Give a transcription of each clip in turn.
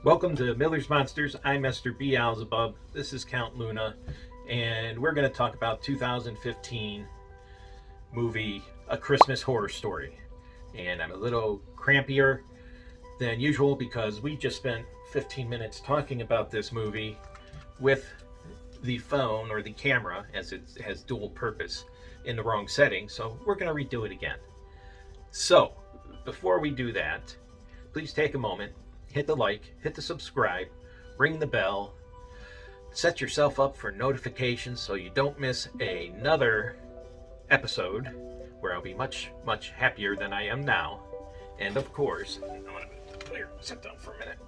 Welcome to Miller's Monsters. I'm Mr. Beelzebub. This is Count Luna, and we're going to talk about 2015 movie A Christmas Horror Story. And I'm a little crampier than usual because we just spent 15 minutes talking about this movie with the phone or the camera, as it has dual purpose, in the wrong setting. So we're going to redo it again. So before we do that, please take a moment. Hit the like, hit the subscribe, ring the bell, set yourself up for notifications so you don't miss another episode where I'll be much, much happier than I am now. And of course, I'm going to clear, sit down for a minute.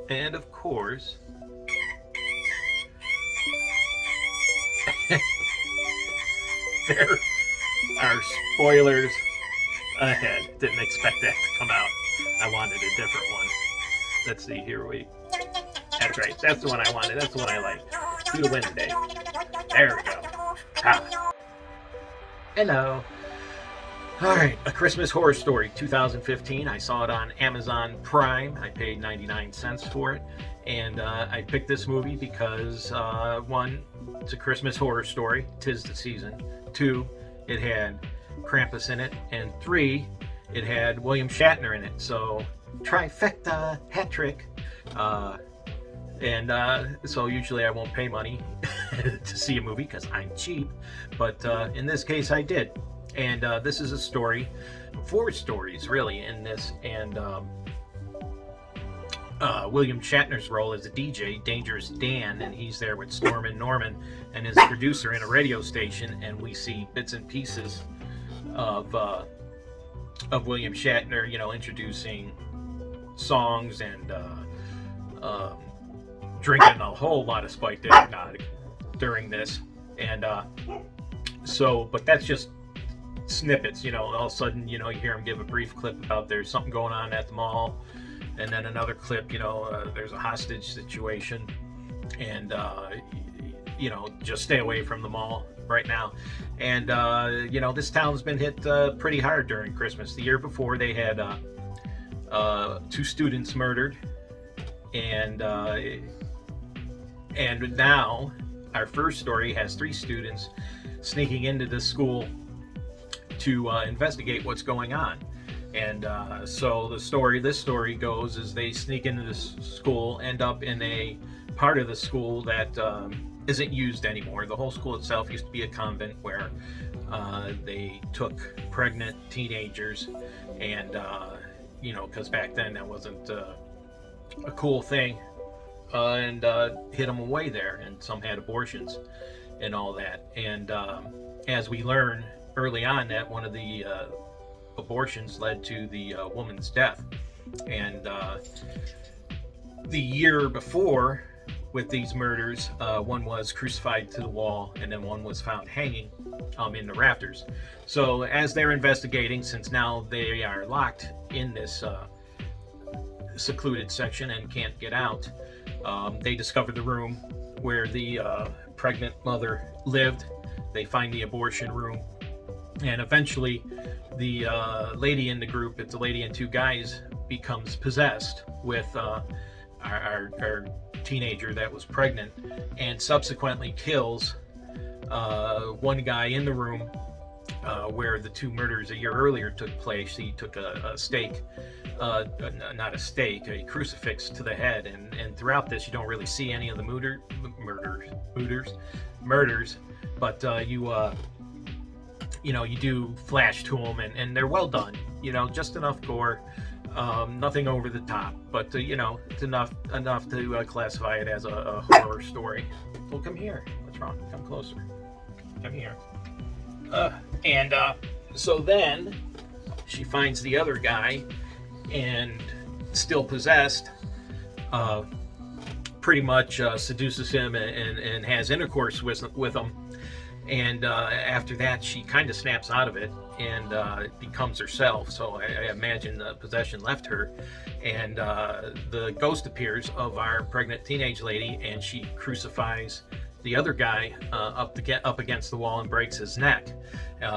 And of course, there are spoilers ahead. Didn't expect that to come out. I wanted a different one. Let's see, here that's right, that's the one I wanted, that's the one I like. Do the Wednesday. There we go. Ah. Hello. Alright, A Christmas Horror Story 2015. I saw it on Amazon Prime. I paid 99 cents for it. And I picked this movie because, one, it's a Christmas horror story. 'Tis the season. Two, it had Krampus in it. And three, it had William Shatner in it. So, trifecta, hat trick. So usually I won't pay money to see a movie because I'm cheap. But in this case I did. And this is a story, 4 stories really in this. And William Shatner's role as a DJ, Dangerous Dan, and he's there with Storm and Norman and his producer in a radio station, and we see bits and pieces of William Shatner, you know, introducing songs and drinking a whole lot of spiked eggnog during this. And but that's just snippets, you know. All of a sudden, you know, you hear him give a brief clip about there's something going on at the mall, and then another clip, you know, there's a hostage situation, and you know, just stay away from the mall right now. And you know, this town's been hit pretty hard during Christmas. The year before they had 2 students murdered, and now our first story has 3 students sneaking into this school to investigate what's going on. And so this story goes is they sneak into this school, end up in a part of the school that isn't used anymore. The whole school itself used to be a convent where they took pregnant teenagers, and you know, because back then that wasn't a cool thing, and hid them away there, and some had abortions and all that. And as we learn early on, that one of the abortions led to the woman's death. And the year before, with these murders, one was crucified to the wall, and then one was found hanging in the rafters. So as they're investigating, since now they are locked in this secluded section and can't get out, they discover the room where the pregnant mother lived. They find the abortion room, and eventually the lady in the group, it's a lady and 2 guys, becomes possessed with our teenager that was pregnant, and subsequently kills one guy in the room where the 2 murders a year earlier took place. He took a stake, not a stake, a crucifix to the head, and throughout this you don't really see any of the murders, but you know, you do flash to them, and they're well done, you know, just enough gore, nothing over the top, but you know, it's enough to classify it as a horror story. Well, come here. What's wrong? Come closer. Come here. So then she finds the other guy, and still possessed, pretty much seduces him and has intercourse with him. And after that, she kind of snaps out of it and becomes herself. So I imagine the possession left her, and the ghost appears of our pregnant teenage lady, and she crucifies the other guy up against the wall and breaks his neck,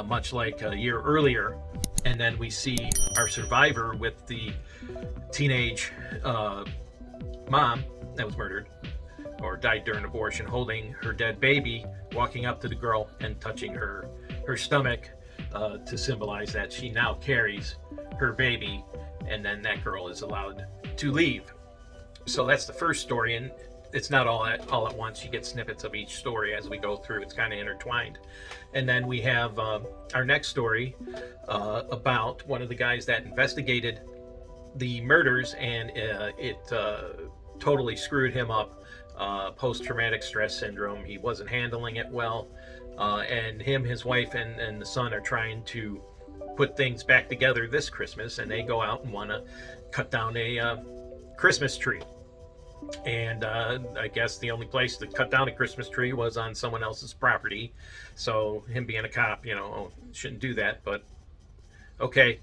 much like a year earlier. And then we see our survivor with the teenage mom that was murdered or died during abortion, holding her dead baby, walking up to the girl and touching her stomach to symbolize that she now carries her baby, and then that girl is allowed to leave. So that's the first story, and it's not all at once. You get snippets of each story as we go through. It's kind of intertwined. And then we have our next story about one of the guys that investigated the murders, and it totally screwed him up. Post-traumatic stress syndrome. He wasn't handling it well, and his wife, and the son are trying to put things back together this Christmas, and they go out and want to cut down a Christmas tree. And I guess the only place to cut down a Christmas tree was on someone else's property. So him being a cop, shouldn't do that. But okay,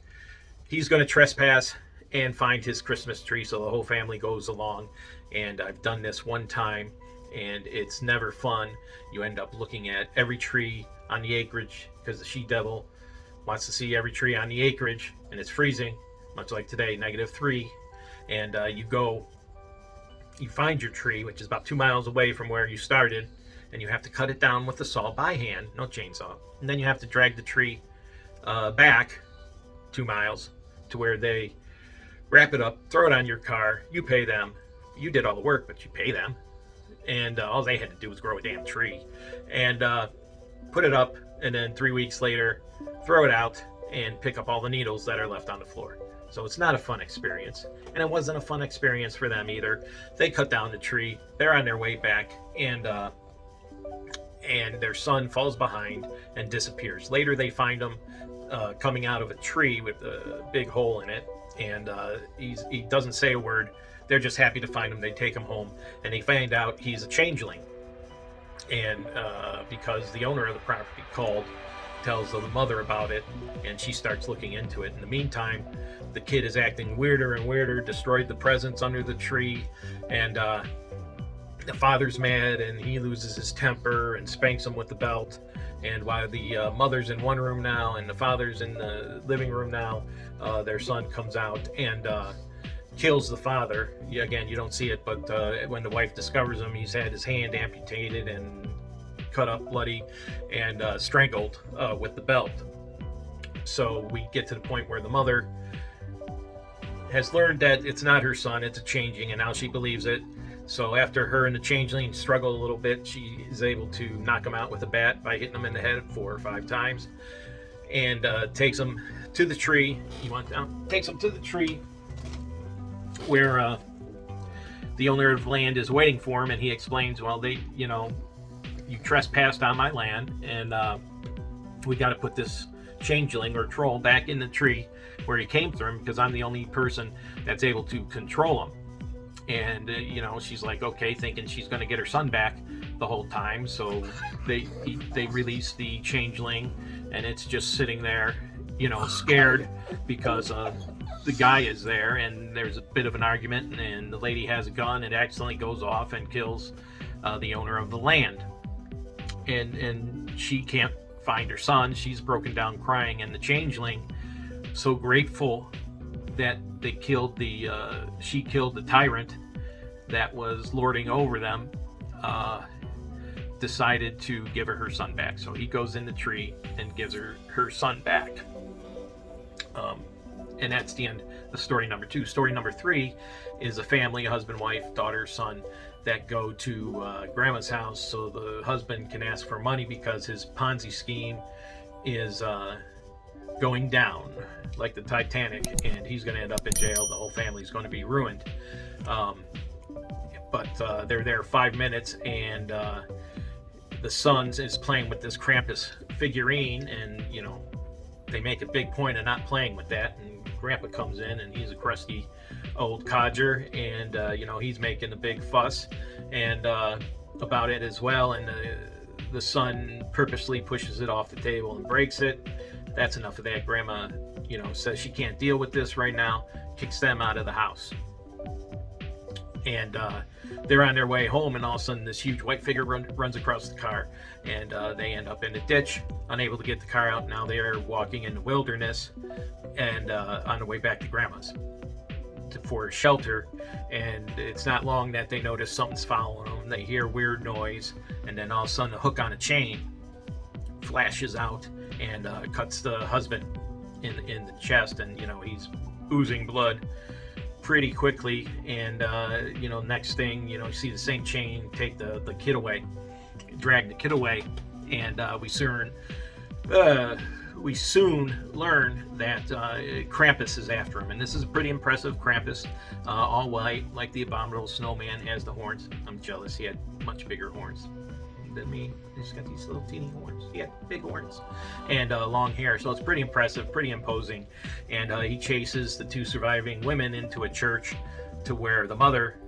he's going to trespass and find his Christmas tree. So the whole family goes along. And I've done this one time, and it's never fun. You end up looking at every tree on the acreage because the she-devil wants to see every tree on the acreage, and it's freezing, much like today, -3. And you find your tree, which is about 2 miles away from where you started, and you have to cut it down with a saw by hand, no chainsaw. And then you have to drag the tree back 2 miles to where they wrap it up, throw it on your car, you pay them. You did all the work, but you pay them. And all they had to do was grow a damn tree and put it up, and then 3 weeks later, throw it out and pick up all the needles that are left on the floor. So it's not a fun experience. And it wasn't a fun experience for them either. They cut down the tree. They're on their way back, and their son falls behind and disappears. Later, they find him coming out of a tree with a big hole in it, and he doesn't say a word. They're just happy to find him. They take him home, and they find out he's a changeling. And because the owner of the property tells the mother about it, and she starts looking into it. In the meantime, the kid is acting weirder and weirder, destroyed the presents under the tree, and the father's mad, and he loses his temper and spanks him with the belt. And while the mother's in one room now and the father's in the living room now, their son comes out and kills the father. Again, you don't see it, but when the wife discovers him, he's had his hand amputated and cut up bloody and strangled with the belt. So we get to the point where the mother has learned that it's not her son, it's a changing, and now she believes it. So after her and the changeling struggle a little bit, she is able to knock him out with a bat by hitting him in the head 4 or 5 times, and takes him to the tree. Takes him to the tree where the owner of land is waiting for him, and he explains, well, you trespassed on my land, and we got to put this changeling or troll back in the tree where he came from, because I'm the only person that's able to control him. And she's like, okay, thinking she's going to get her son back the whole time. So they release the changeling, and it's just sitting there, scared because the guy is there, and there's a bit of an argument, and the lady has a gun and accidentally goes off and kills the owner of the land. And she can't find her son. She's broken down crying, and the changeling, so grateful that she killed the tyrant that was lording over them, decided to give her son back. So he goes in the tree and gives her son back. And that's the end of story number 2. Story number 3 is a family, a husband, wife, daughter, son, that go to grandma's house so the husband can ask for money because his Ponzi scheme is going down like the Titanic, and he's going to end up in jail. The whole family's going to be ruined. But they're there 5 minutes, and the son is playing with this Krampus figurine, and they make a big point of not playing with that. And Grandpa comes in, and he's a crusty old codger, and he's making a big fuss and about it as well. And the son purposely pushes it off the table and breaks it. That's enough of that. Grandma, says she can't deal with this right now, kicks them out of the house. And they're on their way home, and all of a sudden this huge white figure runs across the car, and they end up in a ditch, unable to get the car out. Now they are walking in the wilderness and on the way back to Grandma's for shelter, and it's not long that they notice something's following them. They hear weird noise, and then all of a sudden a hook on a chain flashes out and cuts the husband in the chest, and he's oozing blood pretty quickly. And next thing you see the same chain take the kid away, drag the kid away, and we soon learn that Krampus is after him. And this is a pretty impressive Krampus, all white, like the abominable snowman. Has the horns. I'm jealous. He had much bigger horns than me. He's got these little teeny horns. He had big horns and long hair, so it's pretty impressive, pretty imposing. And he chases the two surviving women into a church, to where the mother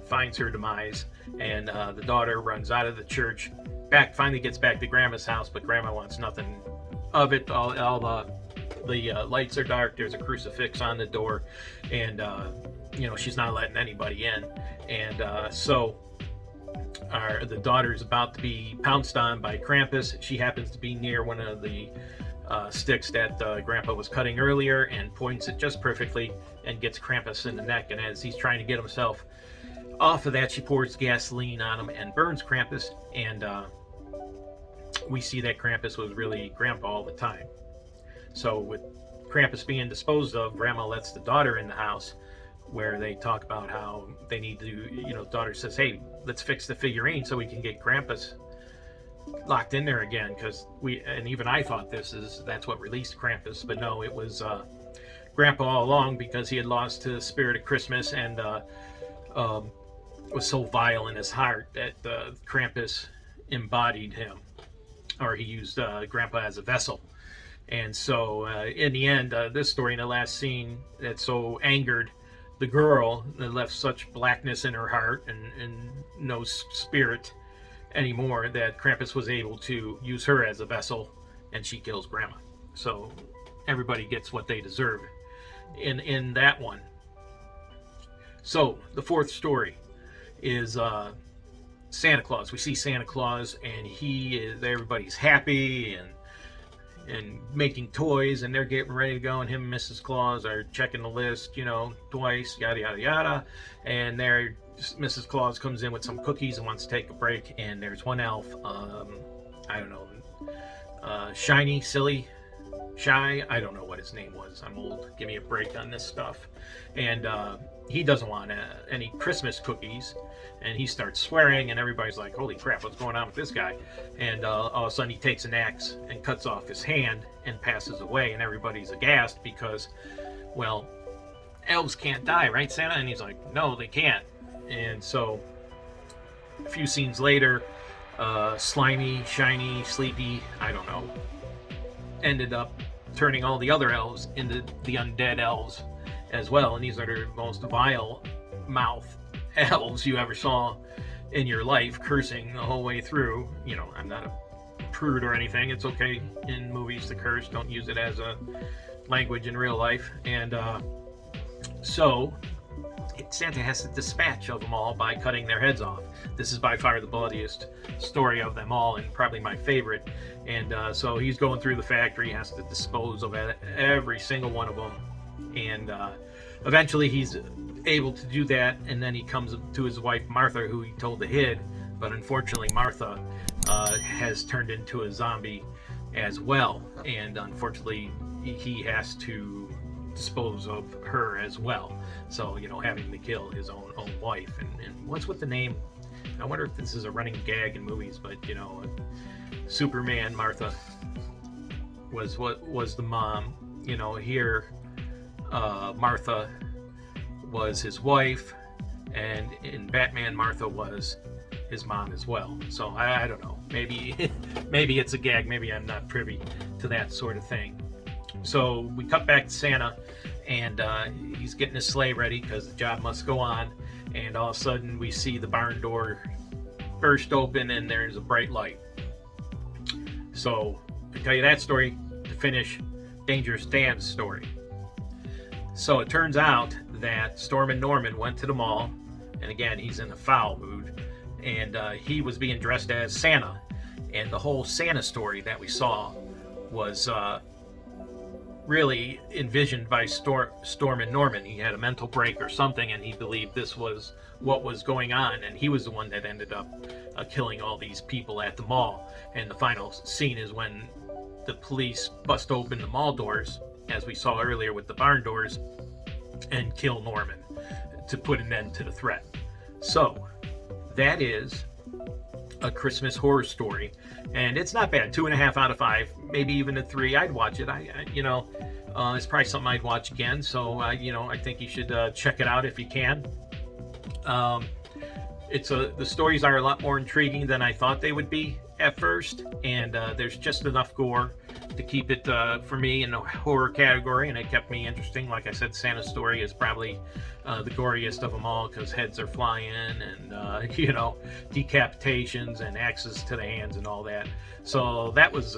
finds her demise, and the daughter runs out of the church, finally gets back to Grandma's house, but Grandma wants nothing of it. All the lights are dark. There's a crucifix on the door, and she's not letting anybody in. And so the daughter's about to be pounced on by Krampus. She happens to be near one of the sticks that Grandpa was cutting earlier, and points it just perfectly and gets Krampus in the neck. And as he's trying to get himself off of that, she pours gasoline on him and burns Krampus. And we see that Krampus was really Grandpa all the time. So with Krampus being disposed of, Grandma lets the daughter in the house, where they talk about how they need to, daughter says, hey, let's fix the figurine so we can get Krampus locked in there again, because even I thought that's what released Krampus, but no, it was Grandpa all along, because he had lost the spirit of Christmas, and was so vile in his heart that Krampus embodied him, or he used Grandpa as a vessel. And so in the end, this story, in the last scene, that so angered the girl, that left such blackness in her heart and no spirit anymore, that Krampus was able to use her as a vessel, and she kills Grandma. So everybody gets what they deserve in that one. So the fourth story is Santa Claus. We see Santa Claus, and everybody's happy and making toys, and they're getting ready to go, and him and Mrs. Claus are checking the list, twice, yada yada yada. And Mrs. Claus comes in with some cookies and wants to take a break, and there's one elf, I don't know, Shy, I don't know what his name was. I'm old. Give me a break on this stuff. And he doesn't want any Christmas cookies, and he starts swearing, and everybody's like, holy crap, what's going on with this guy? And all of a sudden he takes an axe and cuts off his hand and passes away, and everybody's aghast because, well, elves can't die, right, Santa? And he's like, no, they can't. And so a few scenes later, Slimy, Shiny, Sleepy, I don't know, ended up turning all the other elves into the undead elves as well. And these are the most vile mouth elves you ever saw in your life, cursing the whole way through. I'm not a prude or anything. It's okay in movies to curse. Don't use it as a language in real life. And so Santa has to dispatch of them all by cutting their heads off. This is by far the bloodiest story of them all, and probably my favorite. And so he's going through the factory, has to dispose of every single one of them. And eventually he's able to do that, and then he comes to his wife Martha, who he told to hid, but unfortunately Martha has turned into a zombie as well, and unfortunately he has to dispose of her as well. So having to kill his own wife. And what's with the name? I wonder if this is a running gag in movies, but Superman Martha was the mom. Here Martha was his wife, and in Batman Martha was his mom as well. So I don't know, maybe it's a gag, maybe I'm not privy to that sort of thing. So we cut back to Santa, and he's getting his sleigh ready because the job must go on. And all of a sudden we see the barn door burst open, and there's a bright light. So I tell you that story to finish Dangerous Dan's story. So it turns out that Stormin' Norman went to the mall, and again, he's in a foul mood, and he was being dressed as Santa. And the whole Santa story that we saw was really envisioned by Storm and Norman. He had a mental break or something, and he believed this was what was going on, and he was the one that ended up killing all these people at the mall. And the final scene is when the police bust open the mall doors, as we saw earlier with the barn doors, and kill Norman to put an end to the threat. So that is A Christmas Horror Story, and it's not bad. 2.5 out of 5, maybe even a 3. I'd watch it. It's probably something I'd watch again. So I think you should check it out if you can. The stories are a lot more intriguing than I thought they would be at first, and there's just enough gore to keep it for me in the horror category, and it kept me interesting. Like I said, Santa's Story is probably the goriest of them all, because heads are flying and decapitations and axes to the hands and all that. So that was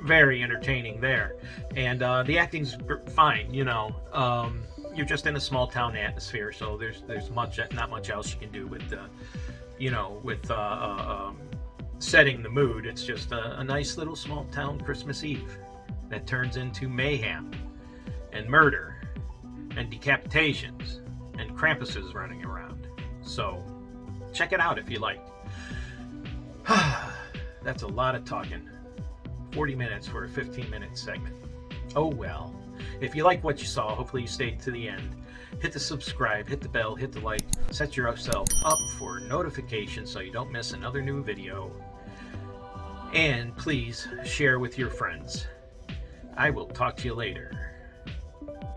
very entertaining there, and the acting's fine. You're just in a small town atmosphere, so there's not much else you can do with setting the mood. It's just a nice little small town Christmas Eve that turns into mayhem and murder and decapitations and Krampuses running around. So check it out if you like. That's a lot of talking. 40 minutes for a 15-minute segment. Oh well. If you like what you saw, hopefully you stayed to the end. Hit the subscribe, hit the bell, hit the like, set yourself up for notifications so you don't miss another new video. And please share with your friends. I will talk to you later.